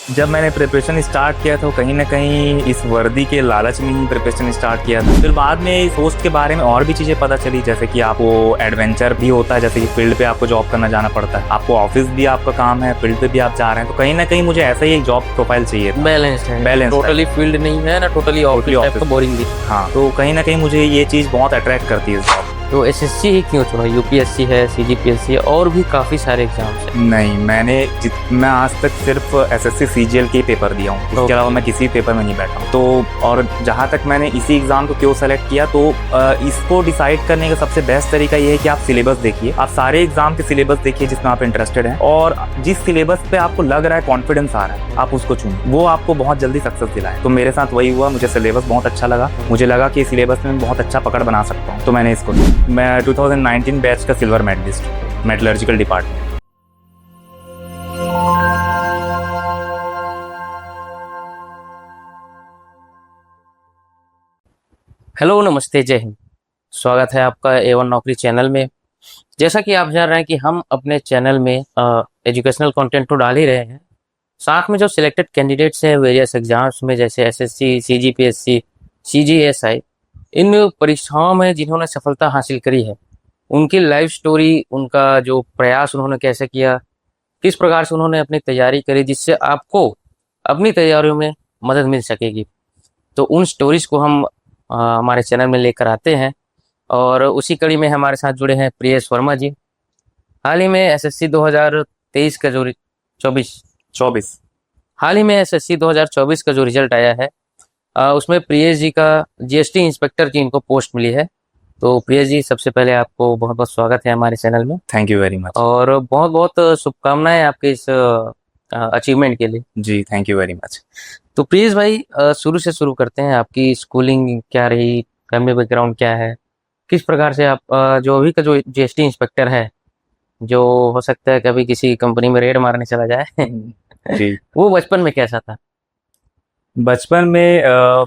जब मैंने preparation start किया तो कहीं ना कहीं इस वर्दी के लालच में ही प्रिपरेशन स्टार्ट किया था। फिर बाद में इस पोस्ट के बारे में और भी चीज़ें पता चली, जैसे कि आपको एडवेंचर भी होता है, जैसे कि फील्ड पे आपको जॉब करना जाना पड़ता है, आपको ऑफिस भी आपका काम है, फील्ड पे भी आप जा रहे हैं, तो कहीं ना कहीं मुझे ऐसा ही एक जॉब प्रोफाइल चाहिए था। बैलेंस है, बैलेंस टोटली फील्ड नहीं है ना, टोटली ऑफिस टाइप का बोरिंग भी। हाँ, तो कहीं ना कहीं मुझे ये चीज़ बहुत अट्रैक्ट करती है इस जॉब। तो एसएससी ही क्यों चुना? यूपीएससी है, सीजीपीएससी है, और भी काफी सारे एग्जाम्स हैं। नहीं, मैं आज तक सिर्फ एसएससी सीजीएल के पेपर दिया हूँ, इसके अलावा मैं किसी पेपर में नहीं बैठा हूँ। तो और जहाँ तक मैंने इसी एग्जाम को क्यों सेलेक्ट किया, तो इसको डिसाइड करने का सबसे बेस्ट तरीका ये है कि आप सिलेबस देखिए, आप सारे एग्जाम के सिलेबस देखिए जिसमें आप इंटरेस्टेड हैं, और जिस सिलेबस पे आपको लग रहा है कॉन्फिडेंस आ रहा है आप उसको चुनिए, वो आपको बहुत जल्दी सक्सेस दिलाए। तो मेरे साथ वही हुआ, मुझे सिलेबस बहुत अच्छा लगा, मुझे लगा कि सिलेबस में बहुत अच्छा पकड़ बना सकता हूँ, तो मैंने इसको लिया। मैं 2019 बैच का silver medalist, metallurgical department. Hello, नमस्ते, जय हिंद। स्वागत है आपका A1 नौकरी चैनल में। जैसा कि आप जान रहे हैं कि हम अपने चैनल में एजुकेशनल कंटेंट तो डाल ही रहे हैं, साथ में जो सिलेक्टेड कैंडिडेट्स हैं वेरियस एग्जाम्स में, जैसे एसएससी, सीजीपीएससी, सीजीएसआई, इन परीक्षाओं में जिन्होंने सफलता हासिल करी है, उनकी लाइफ स्टोरी, उनका जो प्रयास उन्होंने कैसे किया, किस प्रकार से उन्होंने अपनी तैयारी करी, जिससे आपको अपनी तैयारियों में मदद मिल सकेगी। तो उन स्टोरीज को हम हमारे चैनल में लेकर आते हैं, और उसी कड़ी में हमारे साथ जुड़े हैं प्रियेश वर्मा जी। हाल ही में एसएससी 2023 का जो 24 हाल ही में एसएससी 2024 का जो रिजल्ट आया है, उसमें प्रियेश जी का जीएसटी इंस्पेक्टर की इनको पोस्ट मिली है। तो प्रियेश जी, सबसे पहले आपको बहुत बहुत स्वागत है हमारे चैनल में। Thank you very much. और बहुत बहुत शुभकामनाएं आपके इस अचीवमेंट के लिए। जी, थैंक यू वेरी मच। तो प्रियेश भाई, शुरू से शुरू करते हैं। आपकी स्कूलिंग क्या रही, फैमिली बैकग्राउंड क्या है, किस प्रकार से आप जो अभी का जो जीएसटी इंस्पेक्टर है, जो हो सकता है कभी किसी कंपनी में रेड मारने चला जाए जी, वो बचपन में कैसा था? बचपन में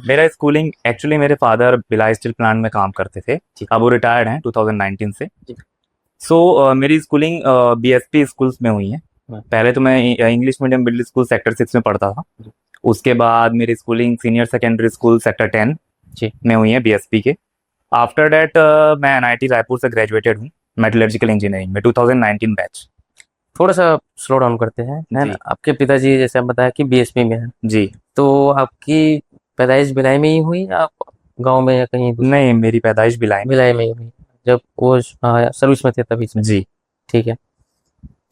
मेरा स्कूलिंग एक्चुअली, मेरे फादर भिलाई स्टील प्लांट में काम करते थे, अब वो रिटायर्ड हैं 2019 से। सो मेरी स्कूलिंग बीएसपी स्कूल्स में हुई है। पहले तो मैं English medium middle school sector 6 में पढ़ता था, उसके बाद मेरी schooling senior secondary school sector 10 में हुई है बीएसपी के। आफ्टर डैट मैं एनआईटी रायपुर से ग्रेजुएटेड हूँ मेटलर्जिकल इंजीनियरिंग में, 2019 बैच। थोड़ा सा स्लो डाउन करते हैं, है ना? आपके पिताजी जैसे आप बताया कि बीएसपी में है जी। तो आपकी पैदाइश भिलाई में ही हुई, या आप गांव में या कहीं दूसरे? नहीं, मेरी पैदाइश भिलाई में ही हुई, जब वो सर्विस में थे तभी से? जी। ठीक है।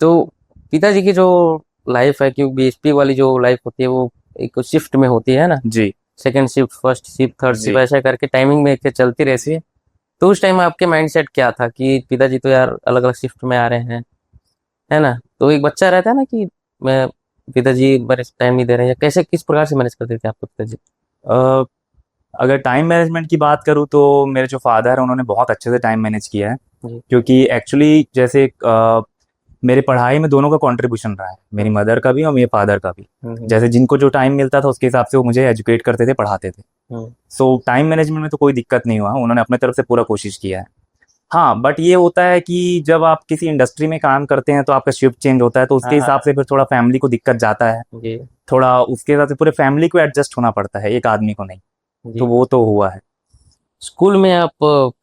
तो पिताजी की जो लाइफ है, क्योंकि बीएसपी वाली जो लाइफ होती है वो एक शिफ्ट में होती है ना, जी। Second shift, first shift, third जी। शिफ्ट, ऐसा करके टाइमिंग में एक चलती रहती है। तो उस टाइम आपके माइंडसेट क्या था कि पिताजी तो यार अलग अलग शिफ्ट में आ रहे हैं, है ना? तो एक बच्चा रहता है ना कि मैं, पिताजी मेरे टाइम नहीं दे रहे हैं, या कैसे, किस प्रकार से मैनेज करते थे आपके पिताजी? अ, अगर टाइम मैनेजमेंट की बात करूँ तो मेरे जो फादर है उन्होंने बहुत अच्छे से टाइम मैनेज किया है, जी। क्योंकि एक्चुअली जैसे मेरे पढ़ाई में दोनों का कंट्रीब्यूशन रहा है, मेरी मदर का भी और मेरे फादर का भी। जैसे जिनको जो टाइम मिलता था उसके हिसाब से वो मुझे एजुकेट करते थे, पढ़ाते थे। सो टाइम मैनेजमेंट में तो कोई दिक्कत नहीं हुआ, उन्होंने अपने तरफ से पूरा कोशिश किया है। हाँ, बट ये होता है कि जब आप किसी इंडस्ट्री में काम करते हैं तो आपका शिफ्ट चेंज होता है, तो उसके हिसाब से फिर थोड़ा फैमिली को दिक्कत जाता है, जी। थोड़ा उसके हिसाब से पूरे फैमिली को एडजस्ट होना पड़ता है, एक आदमी को नहीं। जी। तो वो तो हुआ है। स्कूल में आप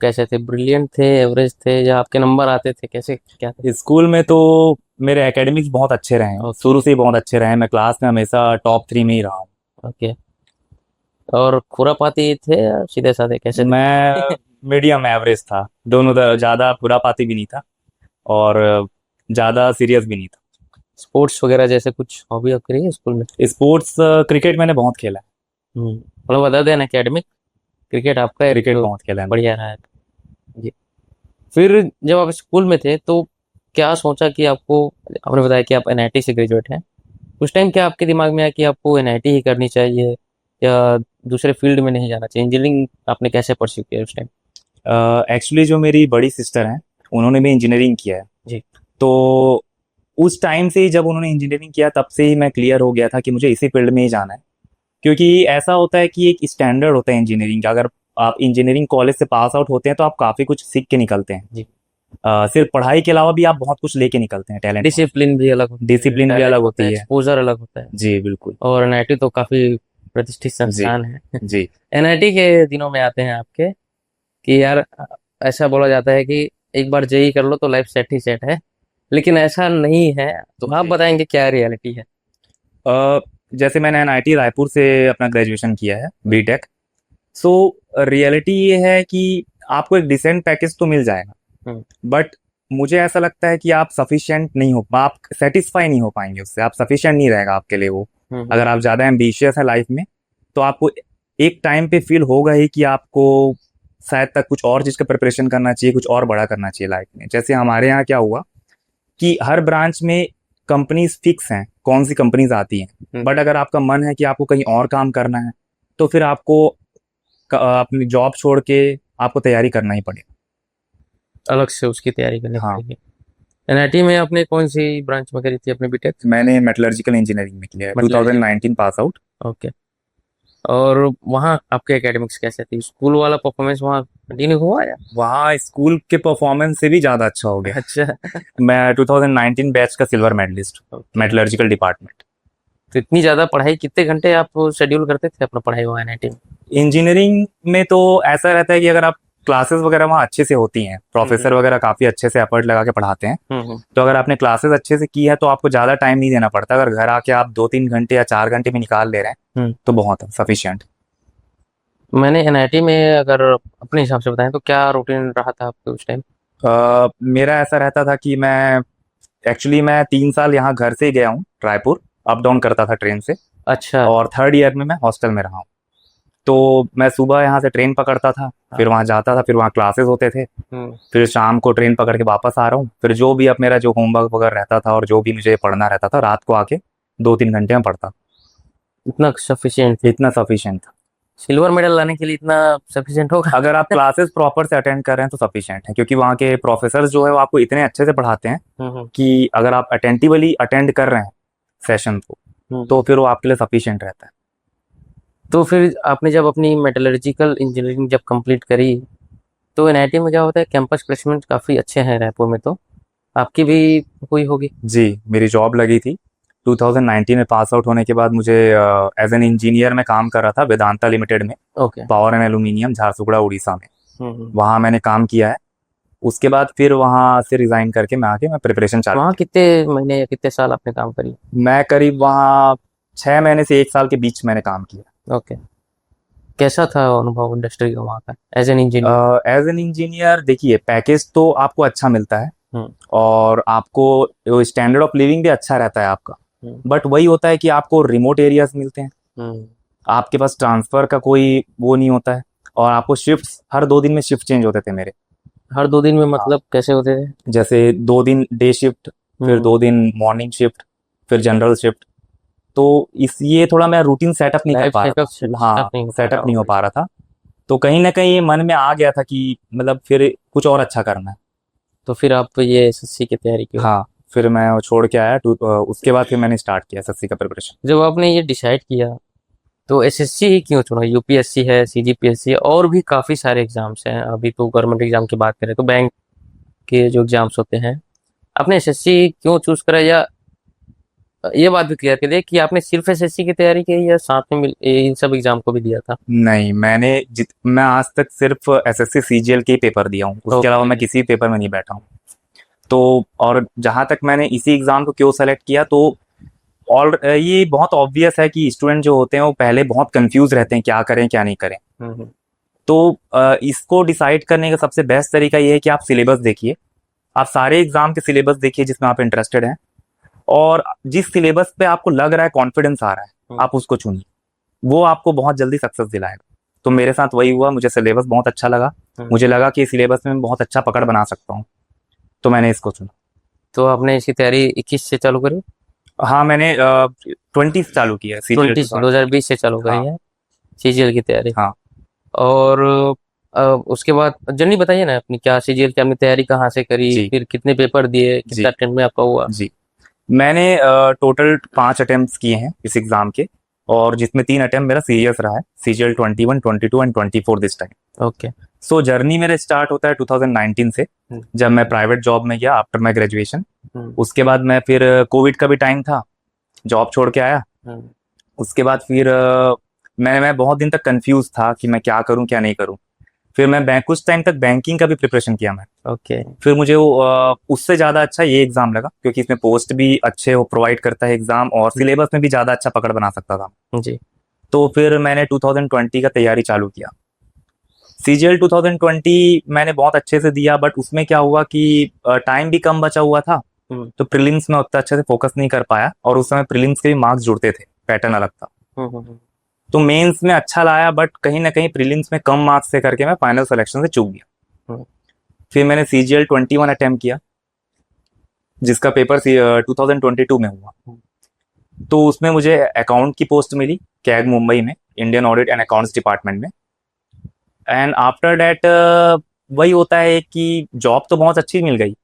कैसे थे? ब्रिलियंट थे, एवरेज थे, या आपके नंबर आते थे, कैसे क्या थे? स्कूल में तो मेरे एकेडमिक्स बहुत अच्छे रहे हैं, शुरू से ही बहुत अच्छे रहे हैं, मैं क्लास में हमेशा टॉप 3 में ही रहा हूँ। ओके। और खुरापाती थे या सीधे साधे, कैसे थे? मैं मीडियम एवरेज था, दोनों ज़्यादा खुरापाती भी नहीं था और ज़्यादा सीरियस भी नहीं था। स्पोर्ट्स वगैरह जैसे कुछ हॉबी आपकी रही है स्कूल में? स्पोर्ट्स, क्रिकेट मैंने बहुत खेला है। मतलब अदर देन एकेडमिक, क्रिकेट आपका क्रिकेट बहुत खेला है। बढ़िया रहा है जी। फिर जब आप स्कूल में थे तो क्या सोचा कि आपको, आपने बताया कि आप एनआईटी से ग्रेजुएट हैं, उस टाइम क्या आपके दिमाग में आया कि आपको एनआईटी ही करनी चाहिए, या दूसरे फील्ड में नहीं जाना चाहिए? इंजीनियरिंग आपने कैसे परस्यू किया उस टाइम? एक्चुअली जो मेरी बड़ी सिस्टर हैं उन्होंने भी इंजीनियरिंग किया है जी। तो उस टाइम से ही जब उन्होंने इंजीनियरिंग किया तब से ही मैं क्लियर हो गया था कि मुझे इसी फील्ड में ही जाना है, क्योंकि ऐसा होता है कि एक स्टैंडर्ड होता है इंजीनियरिंग का। अगर आप इंजीनियरिंग कॉलेज से पास आउट होते हैं तो आप काफ़ी कुछ सीख के निकलते हैं। जी। सिर्फ पढ़ाई के अलावा भी आप बहुत कुछ लेके निकलते हैं टैलेंट। डिसिप्लिन भी अलग होती है, डिसिप्लिन भी talent अलग होता होती है। एक्सपोजर अलग होता है। जी बिल्कुल। और एनआईटी तो काफी प्रतिष्ठित जी संस्थान है। जी। एनआईटी के दिनों में आते हैं आपके कि यार ऐसा बोला जाता है कि एक बार जेई कर लो तो लाइफ सेट ही सेट है, लेकिन ऐसा नहीं है। तो आप जी। बताएंगे क्या रियलिटी है? अ, जैसे मैंने एनआईटी रायपुर से अपना ग्रेजुएशन किया है बीटेक। सो रियलिटी ये है कि आपको एक डिसेंट पैकेज तो मिल जाएगा, हम्म, बट मुझे ऐसा लगता है कि आप सफिशिएंट नहीं हो, आप सेटिस्फाई नहीं हो पाएंगे उससे, आप सफिशिएंट नहीं रहेगा आपके लिए वो। हम्म, अगर आप ज़्यादा एम्बिशियस है लाइफ में तो आपको एक टाइम पे फील होगा ही कि आपको शायद तक कुछ और चीज़ का प्रिपरेशन करना चाहिए, कुछ और बड़ा करना चाहिए लाइफ में। जैसे हमारे यहाँ क्या हुआ कि हर ब्रांच में कंपनीज फिक्स हैं, कौन सी कंपनीज आती हैं, बट अगर आपका मन है कि आपको कहीं और काम करना है तो फिर आपको अपनी जॉब छोड़ के आपको तैयारी करना ही पड़ेगा। अलग से उसकी तैयारी करनी हाँ। पड़ेगी। एनआईटी में आपने कौन सी ब्रांच में करी थी अपने बीटेक? मैंने मेटलर्जिकल इंजीनियरिंग में किया है, Metallurgical। 2019 pass out. ओके। और वहाँ आपके एकेडमिक्स कैसे थी? स्कूल वाला परफॉर्मेंस वहाँ कंटिन्यू हुआ या? वहाँ स्कूल के परफॉर्मेंस से भी ज़्यादा अच्छा हो गया। अच्छा। मैं 2019 बैच का सिल्वर मेडलिस्ट, मेटलर्जिकल डिपार्टमेंट। तो इतनी ज्यादा पढ़ाई, कितने घंटे आप शेड्यूल करते थे अपना पढ़ाई वहाँ एनआईटी में? इंजीनियरिंग में तो ऐसा रहता है कि अगर आप क्लासेस वगैरह वहाँ अच्छे से होती हैं, प्रोफेसर वगैरह काफ़ी अच्छे से एफर्ट लगा के पढ़ाते हैं, तो अगर आपने क्लासेस अच्छे से की है तो आपको ज़्यादा टाइम नहीं देना पड़ता। अगर घर आके आप 2-3 घंटे या 4 घंटे में निकाल ले रहे हैं तो बहुत है, सफिशिएंट। मैंने एनआईटी में अगर अपने हिसाब से बताएं तो क्या रूटीन रहा था आपके उस टाइम? मेरा ऐसा रहता था कि मैं 3 साल यहाँ घर से ही गया हूँ, रायपुर अप डाउन करता था ट्रेन से। अच्छा। और थर्ड ईयर में मैं हॉस्टल में रहा हूँ। तो मैं सुबह यहाँ से ट्रेन पकड़ता था, फिर वहाँ जाता था, फिर वहाँ क्लासेस होते थे, फिर शाम को ट्रेन पकड़ के वापस आ रहा हूँ। फिर जो भी अब मेरा जो होमवर्क वगैरह रहता था और जो भी मुझे पढ़ना रहता था, रात को आके 2-3 घंटे में पढ़ता। इतना सफिशिएंट? इतना सफिशिएंट था। सिल्वर मेडल लाने के लिए इतना सफिशिएंट होगा? अगर आप क्लासेस प्रॉपर से अटेंड कर रहे हैं तो सफिशिएंट है, क्योंकि वहाँ के प्रोफेसर जो है वो आपको इतने अच्छे से पढ़ाते हैं कि अगर आप अटेंटिवली अटेंड कर रहे हैं सेशन को तो फिर वो आपके लिए सफिशिएंट रहता है। तो फिर आपने जब अपनी मेटलर्जिकल इंजीनियरिंग जब कंप्लीट करी तो एनआईटी में क्या होता है, कैंपस प्लेसमेंट काफ़ी अच्छे हैं रायपुर में, तो आपकी भी हुई होगी? जी, मेरी जॉब लगी थी 2019 में। पास आउट होने के बाद मुझे एज एन इंजीनियर में काम कर रहा था वेदांता लिमिटेड में, okay. Power and aluminium, Jharsuguda Orissa में। वहाँ मैंने काम किया है। उसके बाद फिर वहाँ से रिजाइन करके मैं आके मैं प्रिपरेशन चालू। वहाँ कितने महीने या कितने साल आपने काम करी? मैं करीब वहाँ 6 महीने से 1 साल के बीच मैंने काम किया। ओके। कैसा था अनुभव इंडस्ट्री का वहाँ का as an engineer? As an engineer देखिए, पैकेज तो आपको अच्छा मिलता है और आपको स्टैंडर्ड ऑफ लिविंग भी अच्छा रहता है आपका, बट वही होता है कि आपको रिमोट एरियाज मिलते हैं, आपके पास ट्रांसफर का कोई वो नहीं होता है, और आपको शिफ्ट हर 2 दिन में शिफ्ट चेंज होते थे मेरे। हर 2 दिन में मतलब कैसे होते थे? जैसे 2 दिन डे शिफ्ट, फिर 2 दिन मॉर्निंग शिफ्ट, फिर जनरल शिफ्ट। तो ये थोड़ा मैं रूटीन सेटअप नहीं कर पा रहा था। हाँ, सेटअप नहीं हो पा रहा था। तो कहीं ना कहीं ये मन में आ गया था कि मतलब फिर कुछ और अच्छा करना है। तो फिर आप ये एसएससी की तैयारी की? हाँ, फिर मैं वो छोड़ के आया। उसके बाद फिर मैंने स्टार्ट किया एसएससी का प्रिपरेशन। जब आपने ये डिसाइड किया तो एसएससी ही क्यों चुना? यूपीएससी है, सीजीपीएससी, और भी काफ़ी सारे एग्जाम्स हैं। अभी तो गवर्नमेंट एग्जाम की बात करें तो बैंक के जो एग्जाम्स होते हैं, आपने एसएससी क्यों चूज करा? या ये बात भी क्लियर करिए कि आपने सिर्फ एसएससी की तैयारी की या साथ में इन सब एग्जाम को भी दिया था? नहीं, मैं आज तक सिर्फ एसएससी सीजीएल के ही पेपर दिया हूँ, उसके अलावा मैं किसी पेपर में नहीं बैठा हूँ। तो और जहाँ तक मैंने इसी एग्जाम को क्यों सेलेक्ट किया, तो और ये बहुत ऑब्वियस है कि स्टूडेंट जो होते हैं वो पहले बहुत कंफ्यूज रहते हैं क्या करें क्या नहीं करें। तो इसको डिसाइड करने का सबसे बेस्ट तरीका ये है कि आप सिलेबस देखिए, आप सारे एग्जाम के सिलेबस देखिए जिसमें आप इंटरेस्टेड हैं, और जिस सिलेबस पे आपको लग रहा है, कॉन्फिडेंस आ रहा है, आप उसको चुनिए, वो आपको बहुत जल्दी सक्सेस दिलाएगा। तो मेरे साथ वही हुआ, मुझे सिलेबस बहुत अच्छा लगा, मुझे लगा कि सिलेबस में मैं बहुत अच्छा पकड़ बना सकता हूँ, तो मैंने इसको चुना। तो आपने इसकी तैयारी 21 से चालू करी? हाँ, मैंने 20 से चालू किया है। 2020 से चालू करी है सीजीएल की तैयारी? हाँ। और उसके बाद जर्नी बताइए ना अपनी, क्या सीजीएल की आपने तैयारी कहाँ से करी, फिर कितने पेपर दिए, कितना अटेम्प्ट में आपका हुआ? जी, मैंने टोटल 5 अटेम्प्ट्स किए हैं इस एग्जाम के, और जिसमें 3 अटेम्प्ट मेरा सीरियस रहा है, CGL 21, 22 and 24 this time. Okay. So journey मेरा स्टार्ट होता है 2019 से, जब मैं प्राइवेट जॉब में गया आफ्टर माई ग्रेजुएशन। उसके बाद मैं फिर कोविड का भी टाइम था, जॉब छोड़ के आया। उसके बाद फिर मैं बहुत दिन तक कंफ्यूज था कि मैं क्या करूं क्या नहीं करूं। फिर मैं कुछ टाइम तक बैंकिंग का भी प्रिपरेशन किया मैं। ओके। फिर मुझे उससे ज़्यादा अच्छा ये एग्ज़ाम लगा, क्योंकि इसमें पोस्ट भी अच्छे वो प्रोवाइड करता है एग्ज़ाम, और सिलेबस में भी ज़्यादा अच्छा पकड़ बना सकता था जी। तो फिर मैंने 2020 का तैयारी चालू किया। CGL 2020 मैंने बहुत अच्छे से दिया, बट उसमें क्या हुआ कि टाइम भी कम बचा हुआ था, तो प्रीलिम्स में उतना अच्छे से फोकस नहीं कर पाया, और उस समय प्रीलिम्स के भी मार्क्स जुड़ते थे, पैटर्न अलग था। तो मेंस में अच्छा लाया, बट कहीं ना कहीं प्रीलिम्स में कम मार्क्स से करके मैं फाइनल सिलेक्शन से चूक गया। फिर मैंने CGL 21 अटेम्प्ट किया, जिसका पेपर 2022 में हुआ। तो उसमें मुझे अकाउंट की पोस्ट मिली कैग मुंबई में, Indian audit and accounts department में। एंड आफ्टर डैट वही होता है कि जॉब तो बहुत अच्छी मिल गई,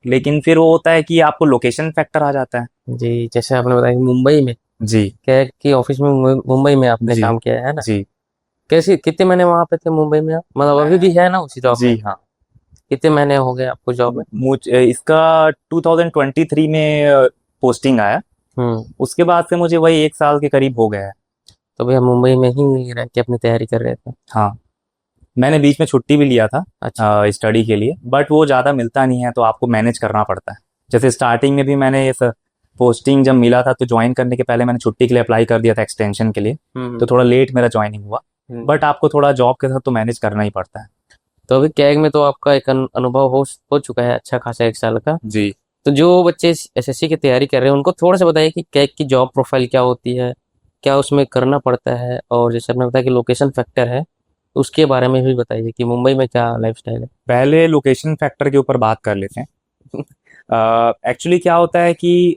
लेकिन फिर वो होता है कि आपको लोकेशन फैक्टर आ जाता है। जी, जैसे आपने बताया कि मुंबई में जी कैग की ऑफिस में मुंबई में आपने जी काम किया है ना? जी कैसे कितने महीने वहां पे थे मुंबई में आप? मतलब अभी भी है ना उसी जॉब में? जी हाँ। कितने महीने हो गए आपको जॉब में? मुझे इसका 2023 में पोस्टिंग आया। उसके बाद से मुझे वही 1 साल के करीब हो गया है। तो भैया मुंबई में ही रह के अपनी तैयारी कर रहे थे? हाँ, मैंने बीच में छुट्टी भी लिया था अच्छा। स्टडी के लिए, बट वो ज़्यादा मिलता नहीं है, तो आपको मैनेज करना पड़ता है। जैसे स्टार्टिंग में भी मैंने इस पोस्टिंग जब मिला था, तो ज्वाइन करने के पहले मैंने छुट्टी के लिए अप्लाई कर दिया था एक्सटेंशन के लिए, तो थोड़ा लेट मेरा ज्वाइनिंग हुआ। बट आपको थोड़ा जॉब के साथ तो मैनेज करना ही पड़ता है। तो अभी कैग में तो आपका एक अनुभव हो चुका है अच्छा खासा 1 साल का। जी। तो जो बच्चे SSC की तैयारी कर रहे हैं उनको थोड़ा सा बताइए कि कैग की जॉब प्रोफाइल क्या होती है, क्या उसमें करना पड़ता है, और जैसे आपने बताया कि लोकेशन फैक्टर है, उसके बारे में भी बताइए कि मुंबई में क्या लाइफस्टाइल है। पहले लोकेशन फैक्टर के ऊपर बात कर लेते हैं। एक्चुअली क्या होता है कि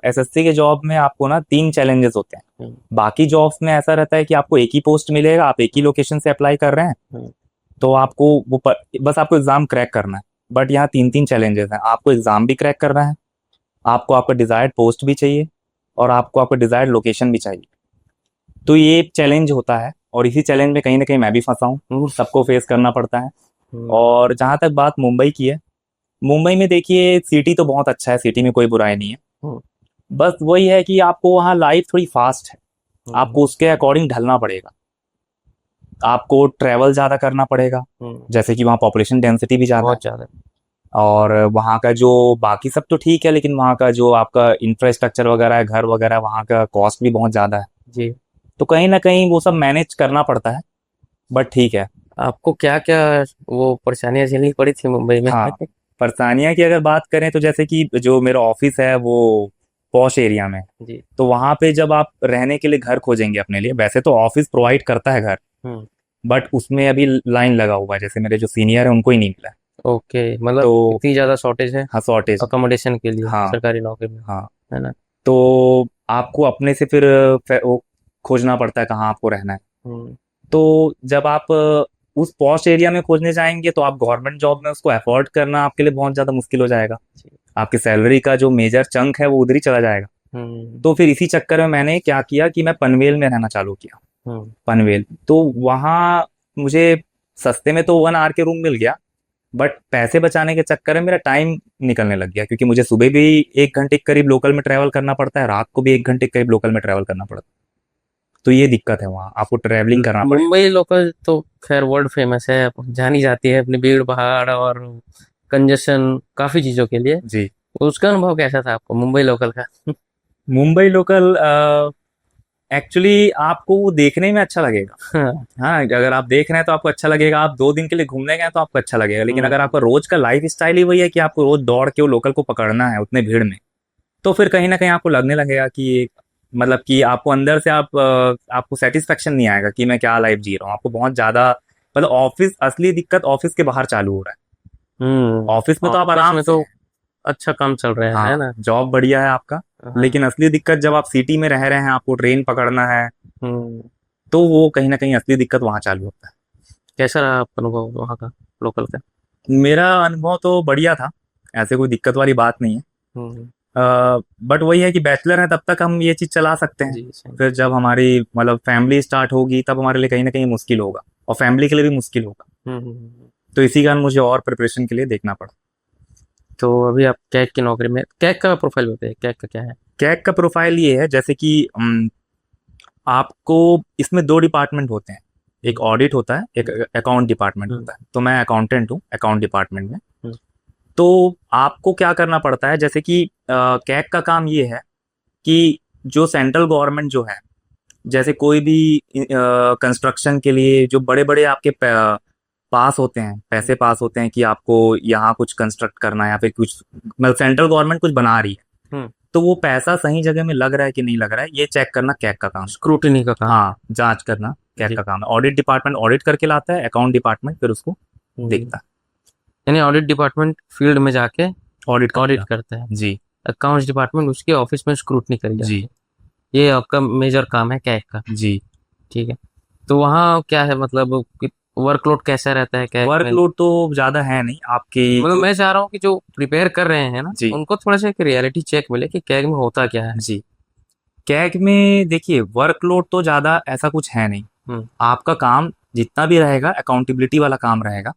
SSC के जॉब में आपको ना 3 चैलेंजेस होते हैं। बाकी जॉब्स में ऐसा रहता है कि आपको एक ही पोस्ट मिलेगा, आप एक ही लोकेशन से अप्लाई कर रहे हैं, तो आपको बस आपको एग्जाम क्रैक करना है। बट यहाँ 3 चैलेंजेस हैं। आपको एग्जाम भी क्रैक करना है, आपको आपका डिजायर्ड पोस्ट भी चाहिए, और आपको आपका डिजायर्ड लोकेशन भी चाहिए। तो ये एक चैलेंज होता है, और इसी चैलेंज में कहीं ना कहीं मैं भी फंसा हूँ, सबको फेस करना पड़ता है। और जहाँ तक बात मुंबई की है, मुंबई में देखिए सिटी तो बहुत अच्छा है, सिटी में कोई बुराई नहीं है। बस वही है कि आपको वहाँ लाइफ थोड़ी फास्ट है, आपको उसके अकॉर्डिंग ढलना पड़ेगा। आपको ट्रैवल ज़्यादा करना पड़ेगा, जैसे कि वहाँ पॉपुलेशन डेंसिटी भी ज़्यादा बहुत है, ज़्यादा। और वहाँ का जो बाकी सब तो ठीक है, लेकिन वहाँ का जो आपका इंफ्रास्ट्रक्चर वगैरह है, घर वगैरह, वहाँ का कॉस्ट भी बहुत ज़्यादा है। जी। तो कहीं ना कहीं वो सब मैनेज करना पड़ता है, बट ठीक है। आपको क्या क्या वो परेशानियां झेलनी पड़ी थी मुंबई में? हाँ, परेशानियाँ की अगर बात करें तो जैसे कि जो मेरा ऑफिस है वो पॉश एरिया में, जी। तो वहाँ पे जब आप रहने के लिए घर खोजेंगे अपने लिए, वैसे तो ऑफिस प्रोवाइड करता है घर, बट उसमें अभी लाइन लगा हुआ है, जैसे मेरे जो सीनियर है उनको ही नहीं मिला है। ओके, मतलब तो इतनी ज़्यादा शॉर्टेज है हाँ, शॉर्टेज। अकोमोडेशन के लिए हाँ सरकारी नौकरी में, हाँ। है ना? तो आपको अपने से फिर वो खोजना पड़ता है कहाँ आपको रहना है। तो जब आप उस पॉश एरिया में खोजने जाएंगे, तो आप गवर्नमेंट जॉब में उसको अफोर्ड करना आपके लिए बहुत ज़्यादा मुश्किल हो जाएगा। आपकी सैलरी का जो मेजर चंक है वो उधर ही चला जाएगा। तो फिर इसी चक्कर में मैंने क्या किया कि मैं पनवेल में रहना चालू किया। पनवेल तो वहाँ मुझे सस्ते में तो 1 आवर के रूम मिल गया, बट पैसे बचाने के चक्कर में मेरा टाइम निकलने लग गया, क्योंकि मुझे सुबह भी 1 घंटे के करीब लोकल में ट्रैवल करना पड़ता है, रात को भी 1 घंटे के करीब लोकल में ट्रैवल करना पड़ता है। तो ये दिक्कत है, वहाँ आपको ट्रैवलिंग करना पड़ेगा। मुंबई लोकल तो खैर वर्ल्ड फेमस है, जानी जाती है अपनी भीड़ भाड़ और कंजेशन काफी चीजों के लिए। जी। उसका अनुभव कैसा था आपको मुंबई लोकल का? मुंबई लोकल एक्चुअली आपको वो देखने में अच्छा लगेगा। हाँ। हाँ, अगर आप देख रहे हैं तो आपको अच्छा लगेगा, आप 2 दिन के लिए घूमने गए तो आपको अच्छा लगेगा, लेकिन अगर आपका रोज का लाइफ स्टाइल ही वही है कि आपको रोज दौड़ के वो लोकल को पकड़ना है उतने भीड़ में, तो फिर कहीं ना कहीं आपको लगने लगेगा कि मतलब कि आपको अंदर से आपको सेटिस्फेक्शन नहीं आएगा कि मैं क्या लाइफ जी रहा हूँ। आपको बहुत ज्यादा मतलब ऑफिस, असली दिक्कत ऑफिस के बाहर चालू हो रहा है। ऑफिस में तो आप ऑफिस आराम में से तो अच्छा काम चल रहा है हाँ, ना? जॉब बढ़िया है आपका, हाँ। लेकिन असली दिक्कत जब आप सिटी में रह रहे हैं, आपको ट्रेन पकड़ना है, तो वो कहीं ना कहीं असली दिक्कत वहां चालू होता है। कैसा रहा आपका अनुभव वहाँ का लोकल का? मेरा अनुभव तो बढ़िया था, ऐसे कोई दिक्कत वाली बात नहीं है। बट वही है कि बैचलर है तब तक हम ये चीज चला सकते हैं। जी, सही। फिर जब हमारी मतलब फैमिली स्टार्ट होगी, तब हमारे लिए कहीं ना कहीं मुश्किल होगा, और फैमिली के लिए भी मुश्किल होगा। तो इसी कारण मुझे और प्रिपरेशन के लिए देखना पड़ा। तो अभी आप कैग की नौकरी में, कैग का प्रोफाइल बताइए, कैग का क्या है? कैग का प्रोफाइल ये है जैसे कि आपको इसमें दो डिपार्टमेंट होते हैं, एक ऑडिट होता है, एक अकाउंट डिपार्टमेंट होता है। तो मैं अकाउंटेंट हूँ अकाउंट डिपार्टमेंट में। हम्म। तो आपको क्या करना पड़ता है, जैसे कि कैग का काम ये है कि जो सेंट्रल गवर्नमेंट जो है, जैसे कोई भी कंस्ट्रक्शन के लिए जो बड़े बड़े आपके पास होते हैं, पैसे पास होते हैं कि आपको यहाँ कुछ कंस्ट्रक्ट करना है या फिर कुछ, मतलब सेंट्रल गवर्नमेंट कुछ बना रही है, तो वो पैसा सही जगह में लग रहा है कि नहीं लग रहा है, ये चेक करना कैग का काम। स्क्रूटिनी का काम। हाँ, जांच करना कैग का काम है। ऑडिट डिपार्टमेंट ऑडिट करके लाता है, अकाउंट डिपार्टमेंट फिर उसको देखता है। यानी ऑडिट डिपार्टमेंट फील्ड में जाके ऑडिट करता है जी। अकाउंट्स डिपार्टमेंट उसके ऑफिस में स्क्रूटनी करी जाती जी है। ये आपका मेजर काम है कैग का। जी। ठीक है। तो वहाँ क्या है, मतलब वर्कलोड कैसा रहता है कैग में? वर्कलोड तो ज्यादा है नहीं आपकी, मतलब मैं चाह रहा हूँ कि जो प्रिपेयर कर रहे हैं ना, जी उनको थोड़ा सा एक रियलिटी चेक मिले कि कैग में होता क्या है। जी। कैग में देखिए वर्कलोड तो ज्यादा ऐसा कुछ है नहीं। आपका काम जितना भी रहेगा अकाउंटेबिलिटी वाला काम रहेगा,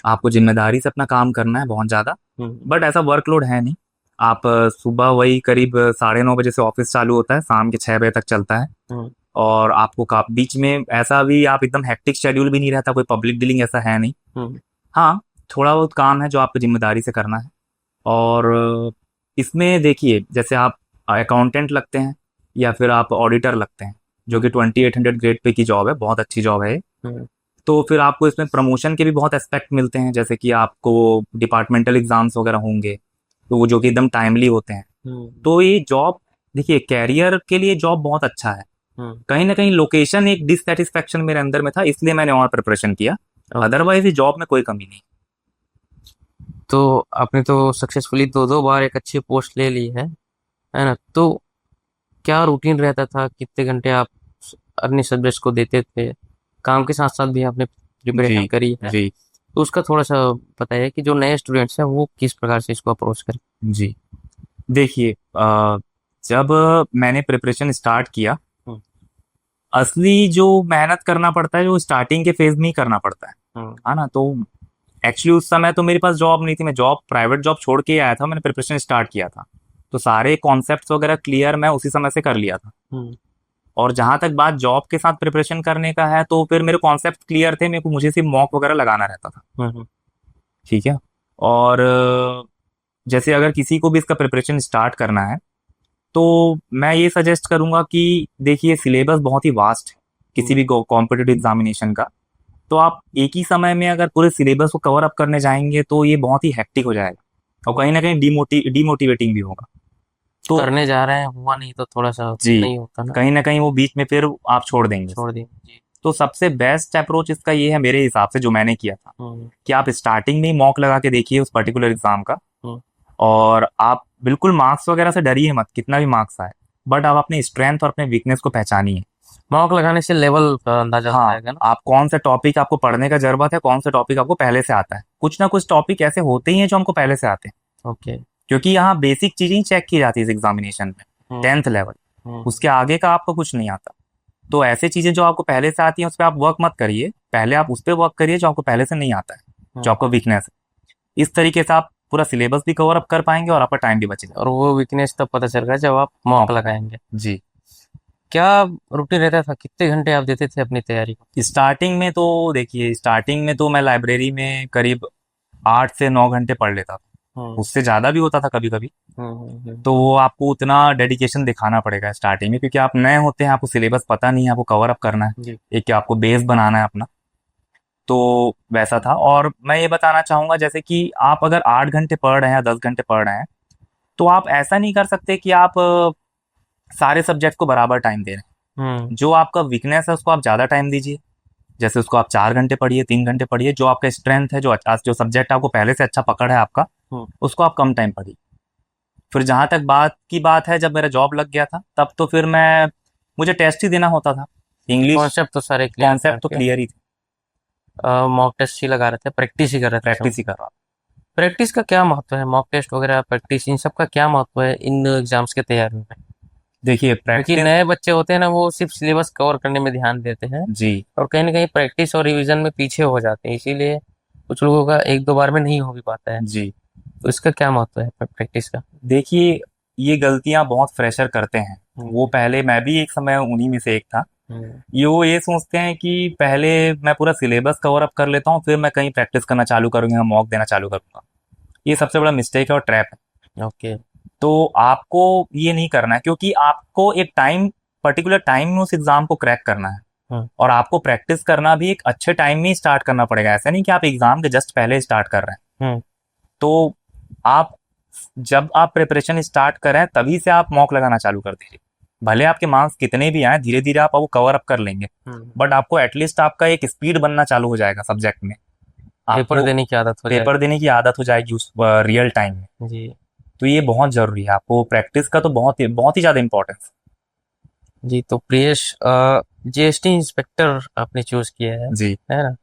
आपको जिम्मेदारी से अपना काम करना है बहुत ज्यादा, बट ऐसा वर्कलोड है नहीं। आप सुबह वही करीब 9:30 बजे से ऑफिस चालू होता है, शाम के 6 बजे तक चलता है। और आपको बीच में ऐसा भी आप एकदम हेक्टिक शेड्यूल भी नहीं रहता, कोई पब्लिक डीलिंग ऐसा है नहीं। हाँ, थोड़ा बहुत काम है जो आपको जिम्मेदारी से करना है। और इसमें देखिए जैसे आप अकाउंटेंट लगते हैं या फिर आप ऑडिटर लगते हैं, जो कि 2800 ग्रेड पे की जॉब है, बहुत अच्छी जॉब है। तो फिर आपको इसमें प्रमोशन के भी बहुत एस्पेक्ट मिलते हैं, जैसे कि आपको डिपार्टमेंटल एग्जाम्स वगैरह होंगे, तो वो जो कि एकदम टाइमली होते हैं। तो ये जॉब देखिए कैरियर के लिए जॉब बहुत अच्छा है। कहीं ना कहीं लोकेशन एक डिससेटिस्फैक्शन मेरे अंदर में था, इसलिए मैंने और प्रिपरेशन किया, अदरवाइज ये जॉब में कोई कमी नहीं। तो आपने तो सक्सेसफुली दो दो बार एक अच्छी पोस्ट ले ली है ना? तो क्या रूटीन रहता था, कितने घंटे आप अन्य सब्जेक्ट्स को देते थे? काम के साथ साथ भी आपने प्रिपरेशन करी है, जी तो उसका थोड़ा सा बताइए कि जो नए स्टूडेंट्स हैं वो किस प्रकार से इसको अप्रोच करें। जी। देखिए जब मैंने प्रिपरेशन स्टार्ट किया, असली जो मेहनत करना पड़ता है वो स्टार्टिंग के फेज में ही करना पड़ता है ना। तो एक्चुअली उस समय तो मेरे पास जॉब नहीं थी, मैं प्राइवेट जॉब छोड़ के ही आया था, मैंने प्रिपरेशन स्टार्ट किया था, तो सारे कॉन्सेप्ट्स वगैरह क्लियर मैं उसी समय से कर लिया था। और जहां तक बात जॉब के साथ प्रिपरेशन करने का है, तो फिर मेरे कॉन्सेप्ट क्लियर थे, मेरे को मुझे सिर्फ मॉक वगैरह लगाना रहता था। ठीक है। और जैसे अगर किसी को भी इसका प्रिपरेशन स्टार्ट करना है, तो मैं ये सजेस्ट करूंगा कि देखिए सिलेबस बहुत ही वास्ट है किसी भी कॉम्पिटिटिव एग्जामिनेशन का। तो आप एक ही समय में अगर पूरे सिलेबस को कवर अप करने जाएंगे तो ये बहुत ही हेक्टिक हो जाएगा और कहीं ना कहीं डिमोटिवेटिंग भी होगा। तो करने जा रहे हैं, हुआ नहीं तो थोड़ा सा जी, नहीं होता ना, कहीं ना कहीं वो बीच में फिर आप छोड़ देंगे। देंगे। तो सबसे बेस्ट अप्रोच इसका ये है मेरे हिसाब से, जो मैंने किया था, कि आप स्टार्टिंग में ही मॉक लगा के देखिए उस पर्टिकुलर एग्जाम का, और आप बिल्कुल मार्क्स वगैरह से डरिए मत, कितना भी मार्क्स आए, बट आप अपने स्ट्रेंथ और अपने वीकनेस को पहचानिए। मॉक लगाने से लेवल का अंदाजा आएगा ना। आप कौन सा टॉपिक आपको पढ़ने का जरूरत है, कौन सा टॉपिक आपको पहले से आता है। कुछ ना कुछ टॉपिक ऐसे होते ही हैं जो हमको पहले से आते हैं। ओके। क्योंकि यहाँ बेसिक चीजें ही चेक की जाती है इस एग्जामिनेशन में, 10th लेवल, उसके आगे का आपको कुछ नहीं आता। तो ऐसे चीजें जो आपको पहले से आती हैं उस पर आप वर्क मत करिए, पहले आप उस पर वर्क करिए जो आपको पहले से नहीं आता है, जो आपको वीकनेस है। इस तरीके से आप पूरा सिलेबस भी कवर अप कर पाएंगे और आपका टाइम भी बचेगा। और वो वीकनेस तब पता चल रहा है जब आप मॉक लगाएंगे। जी। क्या रूटीन रहता था, कितने घंटे आप देते थे अपनी तैयारी को? स्टार्टिंग में तो देखिए, स्टार्टिंग में तो मैं लाइब्रेरी में करीब 8 से 9 घंटे पढ़ लेता था, उससे ज्यादा भी होता था कभी कभी। तो वो आपको उतना डेडिकेशन दिखाना पड़ेगा स्टार्टिंग में, क्योंकि आप नए होते हैं, आपको सिलेबस पता नहीं है, आपको कवर अप करना है, एक आपको बेस बनाना है अपना। तो वैसा था। और मैं ये बताना चाहूंगा जैसे कि आप अगर 8 घंटे पढ़ रहे हैं या 10 घंटे पढ़ रहे हैं, तो आप ऐसा नहीं कर सकते कि आप सारे सब्जेक्ट को बराबर टाइम दे रहे हैं। जो आपका वीकनेस है उसको आप ज्यादा टाइम दीजिए, जैसे उसको आप 4 घंटे पढ़िए, 3 घंटे पढ़िए। जो आपका स्ट्रेंथ है, जो सब्जेक्ट आपको पहले से अच्छा पकड़ है आपका, उसको आप कम टाइम पढ़िए। फिर जहां तक बात है, जब मेरा जॉब लग गया था तब तो फिर मुझे टेस्ट ही देना होता था। इंग्लिश कॉन्सेप्ट तो सारे कॉन्सेप्ट तो क्लियर ही थे। मॉक टेस्ट ही लगा रहे थे, प्रैक्टिस ही कर रहे थे। प्रैक्टिस ही कर रहा था। प्रैक्टिस का क्या महत्व है? मॉक टेस्ट वगैरह, प्रैक्टिस, इन सब का क्या महत्व है इन एग्जाम्स के तैयारी में? देखिए क्योंकि प्रैक्टिस। नए बच्चे होते हैं ना, वो सिर्फ सिलेबस कवर करने में ध्यान देते हैं जी और कहीं ना कहीं प्रैक्टिस और रिवीजन में पीछे हो जाते हैं, इसीलिए कुछ लोगों का एक दो बार में नहीं हो भी पाता है। जी। तो इसका क्या महत्व है प्रैक्टिस का? देखिए ये गलतियां बहुत फ्रेशर करते हैं। वो पहले मैं भी एक समय उन्हीं में से एक था। हम्म, ये सोचते हैं कि पहले मैं पूरा सिलेबस कवर अप कर लेता हूँ, फिर मैं कहीं प्रैक्टिस करना चालू करूंगा, मॉक देना चालू करूंगा। ये सबसे बड़ा मिस्टेक है और ट्रैप है। ओके। तो आपको ये नहीं करना है, क्योंकि आपको एक टाइम, पर्टिकुलर टाइम में उस एग्जाम को क्रैक करना है। हम्म, और आपको प्रैक्टिस करना भी एक अच्छे टाइम में ही स्टार्ट करना पड़ेगा। ऐसा नहीं कि आप एग्जाम के जस्ट पहले स्टार्ट कर रहे हैं। हम्म, तो आप जब आप प्रिपरेशन स्टार्ट करें तभी से आप मॉक लगाना चालू कर दीजिए। भले आपके मार्क्स कितने भी आए, धीरे धीरे आप वो कवर अप कर लेंगे। बट आपको एटलीस्ट आपका एक स्पीड बनना चालू हो जाएगा सब्जेक्ट में। पेपर आपको देने की आदत हो पेपर देने की आदत हो जाएगी उस रियल टाइम में। जाए। जी। तो ये बहुत जरूरी है। आपको प्रैक्टिस का तो बहुत ही ज्यादा इंपॉर्टेंस। जी, तो प्रियेश, जीएसटी इंस्पेक्टर आपने चूज किया जी। है ना?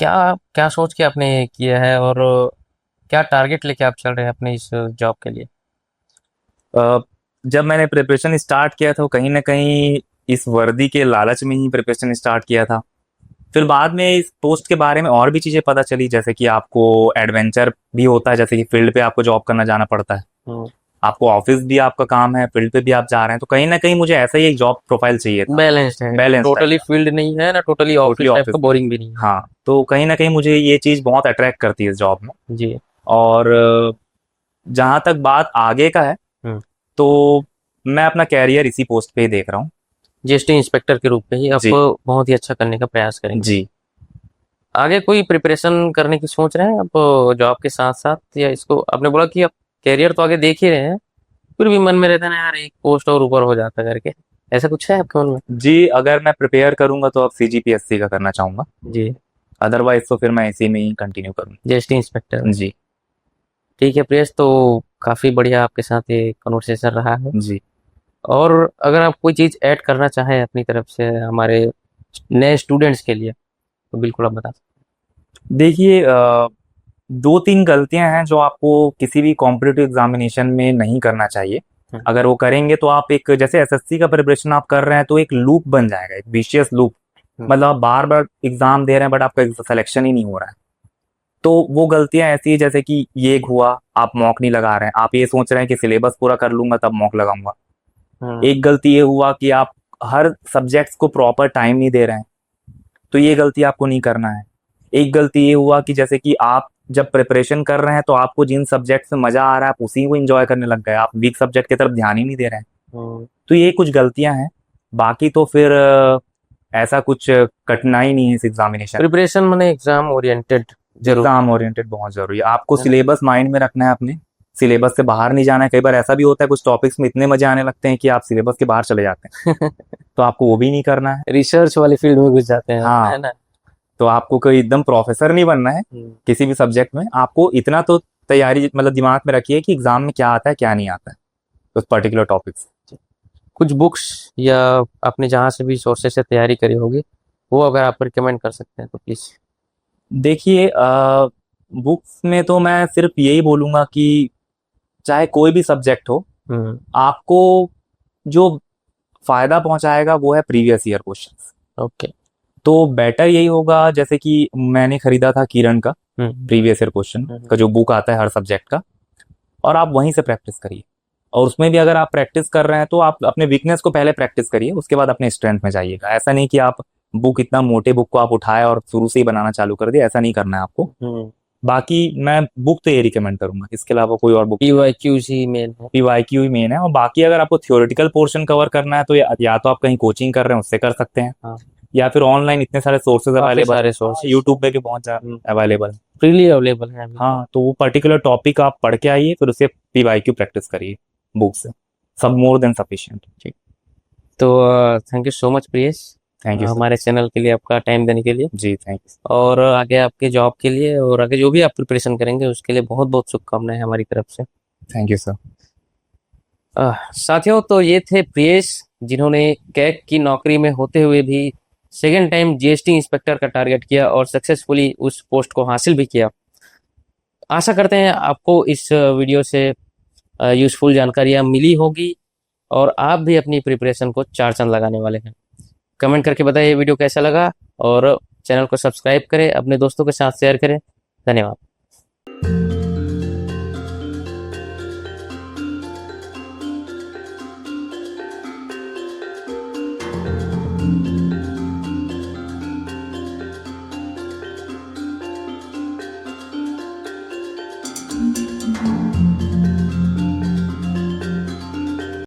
क्या क्या सोच के आपने किया है और क्या टारगेट लेके आप चल रहे हैं अपने इस जॉब के लिए? अ, जब मैंने प्रिपरेशन स्टार्ट किया था, कहीं ना कहीं इस वर्दी के लालच में ही प्रिपरेशन स्टार्ट किया था। फिर बाद में इस पोस्ट के बारे में और भी चीजें पता चली, जैसे कि आपको एडवेंचर भी होता है, जैसे कि फील्ड पे आपको जॉब करना जाना पड़ता है। हम्म, आपको ऑफिस भी आपका काम है, फील्ड पे भी आप जा रहे हैं। तो कहीं ना कहीं मुझे ऐसा ही एक जॉब प्रोफाइल चाहिए था। बैलेंस्ड है, बैलेंस टाइप टोटली का। फील्ड नहीं है ना, totally totally office type office. का बोरिंग भी नहीं है। हाँ, तो कहीं ना कहीं मुझे ये चीज बहुत अट्रैक्ट करती है इस जॉब में। जी। और जहां तक बात आगे का है, हम्म। तो मैं अपना कैरियर इसी पोस्ट पे ही देख रहा हूँ। जीएसटी इंस्पेक्टर के रूप में ही आप जी बहुत ही अच्छा करने का प्रयास करेंगे। जी। आगे कोई प्रिपरेशन करने की सोच रहे हैं आप जॉब के साथ साथ, या इसको आपने बोला कि आप कैरियर तो आगे देख ही रहे हैं, फिर भी मन में रहता है ना यार, एक पोस्ट और ऊपर हो जाता करके, ऐसा कुछ है आपके मन में? जी, अगर मैं प्रिपेयर करूंगा तो अब सीजीपीएससी का करना चाहूंगा। जी। अदरवाइज तो फिर मैं इसी में ही कंटिन्यू करूंगा। जीएसटी इंस्पेक्टर में। जी ठीक है प्रियेश, तो काफ़ी बढ़िया आपके साथ ये कन्वर्सेशन रहा है। जी। और अगर आप कोई चीज़ ऐड करना चाहें अपनी तरफ से हमारे नए स्टूडेंट्स के लिए, तो बिल्कुल आप बता सकते देखिए दो तीन गलतियां हैं जो आपको किसी भी कॉम्पिटिटिव एग्जामिनेशन में नहीं करना चाहिए। हैं। अगर वो करेंगे तो आप एक, जैसे एसएससी का प्रिपरेशन आप कर रहे हैं, तो एक लूप बन जाएगा, एक विशियस लूप। मतलब आप बार बार एग्जाम दे रहे हैं बट आपका सिलेक्शन ही नहीं हो रहा है। तो वो गलतियां ऐसी है, जैसे कि ये हुआ, आप मॉक नहीं लगा रहे हैं, आप ये सोच रहे हैं कि सिलेबस पूरा कर लूंगा तब मॉक लगाऊंगा। हैं। एक गलती ये हुआ कि आप हर सब्जेक्ट्स को प्रॉपर टाइम नहीं दे रहे हैं। तो ये गलती आपको नहीं करना है। एक गलती ये हुआ कि जैसे कि आप जब प्रिपरेशन कर रहे हैं तो आपको जिन सब्जेक्ट्स में मजा आ रहा है आप उसी को एंजॉय करने लग गए, आप वीक सब्जेक्ट की तरफ ध्यान ही नहीं दे रहे हैं। तो ये कुछ गलतियां हैं। बाकी तो फिर ऐसा कुछ कठिनाई नहीं है इस एग्जामिनेशन। प्रिपरेशन मैंने एग्जाम ओरिएंटेड जरूर। एग्जाम ओरिएंटेड बहुत जरूरी है। आपको है ना? सिलेबस माइंड में रखना है अपने, सिलेबस से बाहर नहीं जाना है। कई बार ऐसा भी होता है कुछ टॉपिक्स में इतने मजे आने लगते हैं कि आप सिलेबस के बाहर चले जाते हैं। तो आपको वो भी नहीं करना है। रिसर्च वाली फील्ड में घुस जाते हैं, हाँ, है ना? तो आपको कोई एकदम प्रोफेसर नहीं बनना है हम्म। किसी भी सब्जेक्ट में। आपको इतना तो तैयारी, मतलब दिमाग में रखिए कि एग्जाम में क्या आता है क्या नहीं आता है उस पर्टिकुलर टॉपिक से। कुछ बुक्स या आपने जहाँ से भी सोर्सेज से तैयारी करी होगी, वो अगर आप रिकमेंड कर सकते हैं तो प्लीज। देखिए बुक्स में तो मैं सिर्फ यही बोलूंगा कि चाहे कोई भी सब्जेक्ट हो, हम्म। आपको जो फायदा पहुंचाएगा वो है प्रीवियस ईयर क्वेश्चंस। ओके। तो बेटर यही होगा, जैसे कि मैंने खरीदा था किरण का हम्म। प्रीवियस ईयर क्वेश्चन का जो बुक आता है हर सब्जेक्ट का, और आप वहीं से प्रैक्टिस करिए। और उसमें भी अगर आप प्रैक्टिस कर रहे हैं तो आप अपने वीकनेस को पहले प्रैक्टिस करिए, उसके बाद अपने स्ट्रेंथ में जाइएगा। ऐसा नहीं कि आप बुक, इतना मोटे बुक को आप उठाए और शुरू से ही बनाना चालू कर दिए, ऐसा नहीं करना है आपको। हम्म। बाकी मैं बुक तो ये रिकमेंड करूंगा, इसके अलावा कोई और बुक। पीवाईक्यूसी मेन है। पीवाईक्यू ही मेन है। और बाकी अगर आपको थ्योरेटिकल पोर्शन कवर करना है तो या तो आप कहीं कोचिंग कर रहे हैं उससे कर सकते हैं, हाँ, या फिर ऑनलाइन इतने सारे सोर्सेज काफी अवेलेबल सारे हैं, सोर्सेज यूट्यूब पे भी बहुत अवेलेबल है। फ्रीली अवेलेबल है अभी। हाँ, तो वो पर्टिकुलर टॉपिक आप पढ़ के आइए, फिर उसे पीवाईक्यू प्रैक्टिस करिए बुक से। सब मोर देन सफिशिएंट। ठीक। तो thank you so much Priyesh, thank you sir. हमारे चैनल के लिए आपका टाइम देने के लिए। जी थैंक यू। और आगे आपके जॉब के लिए और आगे जो भी आप प्रिपरेशन करेंगे उसके लिए बहुत बहुत शुभकामनाएं हमारी तरफ से। Thank you sir. साथियों, तो ये थे प्रियेश, जिन्होंने कैग की नौकरी में होते हुए भी सेकेंड टाइम जीएसटी इंस्पेक्टर का टारगेट किया और सक्सेसफुली उस पोस्ट को हासिल भी किया। आशा करते हैं आपको इस वीडियो से यूज़फुल जानकारियाँ मिली होगी और आप भी अपनी प्रिपरेशन को 4 चांद लगाने वाले हैं। कमेंट करके बताइए वीडियो कैसा लगा, और चैनल को सब्सक्राइब करें, अपने दोस्तों के साथ शेयर करें। धन्यवाद।